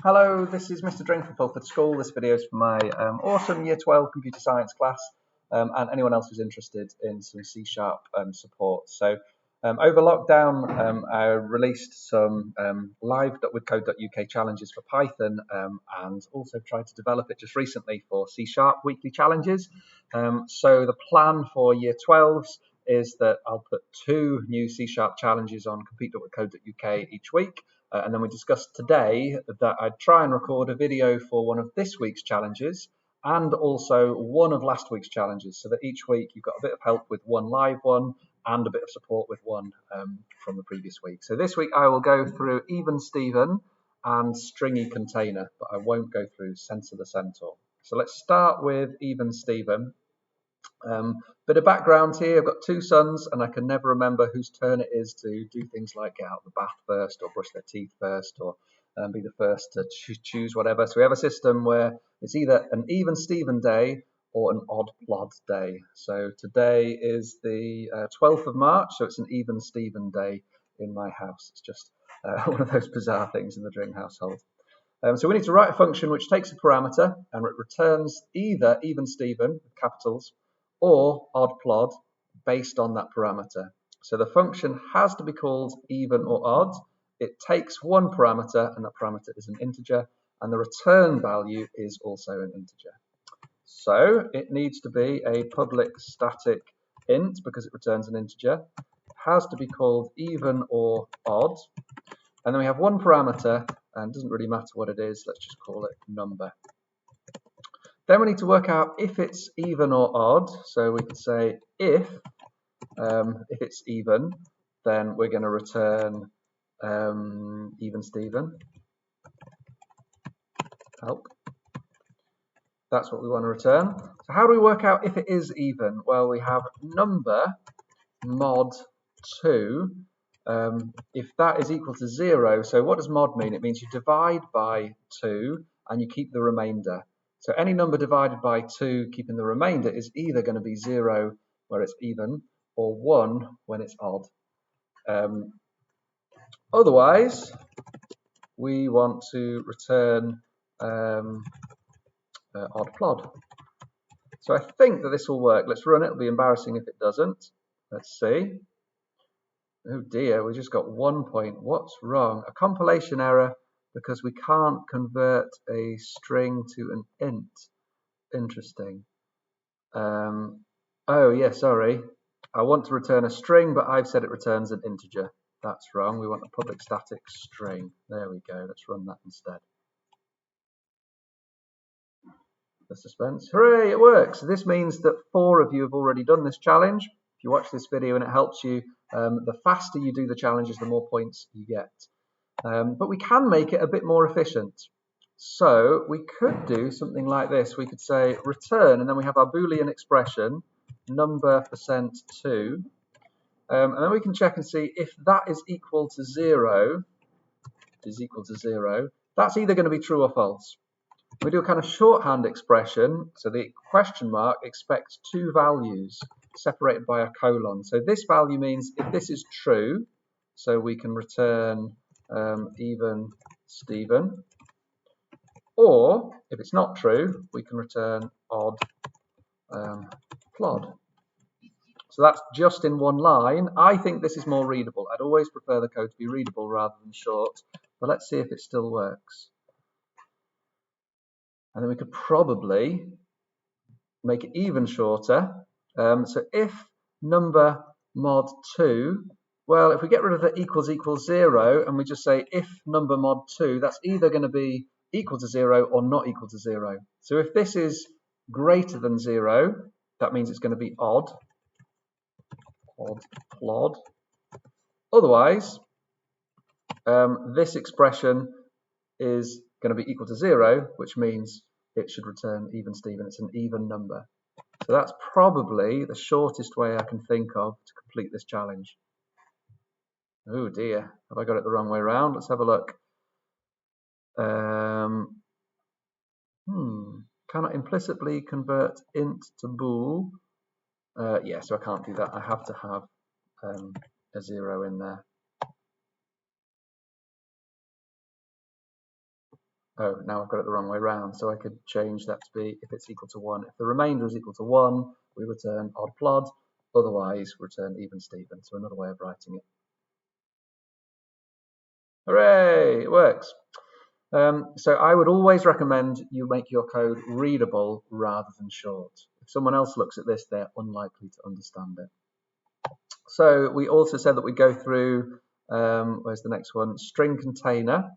Hello, this is Mr. Drinkful for the school. This video is for my awesome Year 12 Computer Science class and anyone else who's interested in some C# support. So over lockdown, I released some live.withcode.uk challenges for Python and also tried to develop it just recently for C# weekly challenges. So the plan for Year 12s is that I'll put 2 new C# challenges on compete.withcode.uk each week. And then we discussed today that I'd try and record a video for one of this week's challenges and also one of last week's challenges, so that each week you've got a bit of help with one live one and a bit of support with one from the previous week. So this week I will go through Even Steven and Stringy Container, but I won't go through Censor the Centaur. So let's start with Even Steven. Bit of background here, I've got 2 sons and I can never remember whose turn it is to do things like get out of the bath first or brush their teeth first or be the first to choose whatever. So we have a system where it's either an Even Steven day or an odd plod day. So today is the 12th of March, so it's an Even Steven day in my house. It's just one of those bizarre things in the Drink household. So we need to write a function which takes a parameter and it returns either Even Steven, capitals, or odd plod based on that parameter. So the function has to be called even or odd. It takes one parameter and that parameter is an integer and the return value is also an integer. So it needs to be a public static int because it returns an integer. It has to be called even or odd. And then we have one parameter and it doesn't really matter what it is. Let's just call it number. Then we need to work out if it's even or odd. So we could say if it's even, then we're going to return Even Steven. Help. That's what we want to return. So how do we work out if it is even? Well, we have number mod 2. If that is equal to 0, so what does mod mean? It means you divide by 2 and you keep the remainder. So any number divided by 2, keeping the remainder, is either going to be 0 where it's even or 1 when it's odd. Otherwise, we want to return odd plod. So I think that this will work. Let's run it. It'll be embarrassing if it doesn't. Let's see. Oh dear, we just got 1 point. What's wrong? A compilation error because we can't convert a string to an int. Interesting. Oh yeah, sorry. I want to return a string, but I've said it returns an integer. That's wrong. We want a public static string. There we go. Let's run that instead. The suspense. Hooray, it works. This means that 4 of you have already done this challenge. If you watch this video and it helps you, the faster you do the challenges, the more points you get. But we can make it a bit more efficient. So we could do something like this. We could say return, and then we have our Boolean expression, number %2. And then we can check and see if that is equal to 0, that's either going to be true or false. We do a kind of shorthand expression, so the question mark expects 2 values separated by a colon. So this value means if this is true, so we can return Even Steven, or if it's not true, we can return odd plod. So that's just in one line. I think this is more readable. I'd always prefer the code to be readable rather than short, but let's see if it still works. And then we could probably make it even shorter. So if number mod 2, well, if we get rid of the equals 0 and we just say if number mod 2, that's either going to be equal to 0 or not equal to 0. So if this is greater than 0, that means it's going to be odd plod. Otherwise, this expression is going to be equal to 0, which means it should return Even Steven. It's an even number. So that's probably the shortest way I can think of to complete this challenge. Oh dear, have I got it the wrong way around? Let's have a look. Cannot implicitly convert int to bool. Yeah, so I can't do that. I have to have a 0 in there. Oh, now I've got it the wrong way round. So I could change that to be if it's equal to 1. If the remainder is equal to 1, we return odd plod. Otherwise, return even Steven. So another way of writing it. Hooray! It works. So I would always recommend you make your code readable rather than short. If someone else looks at this, they're unlikely to understand it. So we also said that we go through, where's the next one? String container.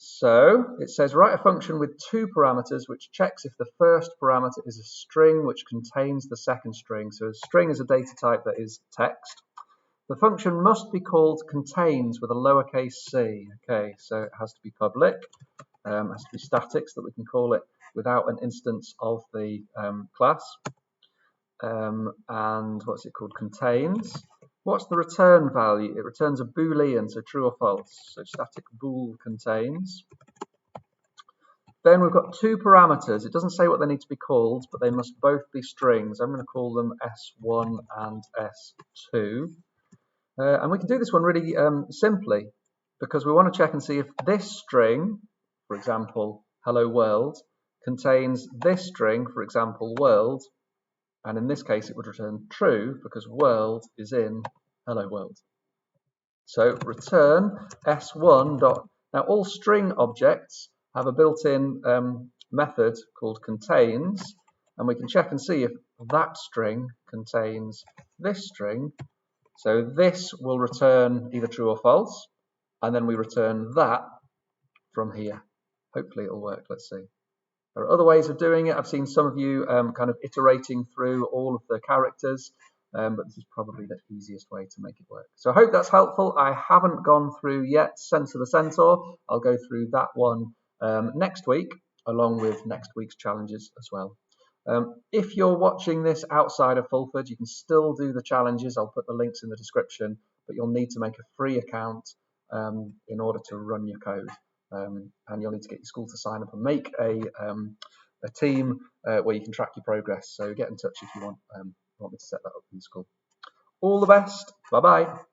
So it says write a function with two parameters which checks if the first parameter is a string which contains the second string. So a string is a data type that is text. The function must be called contains with a lowercase c. Okay, so it has to be public, has to be static so that we can call it without an instance of the class. And what's it called? Contains. What's the return value? It returns a boolean, so true or false. So static bool contains. Then we've got two parameters. It doesn't say what they need to be called, but they must both be strings. I'm going to call them S1 and S2. And we can do this one really simply because we want to check and see if this string, for example, hello world, contains this string, for example, world. And in this case, it would return true because world is in hello world. So return s1 dot. Now all string objects have a built-in method called contains, and we can check and see if that string contains this string. So this will return either true or false, and then we return that from here. Hopefully it'll work. Let's see. There are other ways of doing it. I've seen some of you kind of iterating through all of the characters, but this is probably the easiest way to make it work. So I hope that's helpful. I haven't gone through yet Censor the Centaur. I'll go through that one next week, along with next week's challenges as well. If you're watching this outside of Fulford, you can still do the challenges. I'll put the links in the description, but you'll need to make a free account in order to run your code. And you'll need to get your school to sign up and make a team where you can track your progress. So get in touch if you want me to set that up in school. All the best. Bye-bye.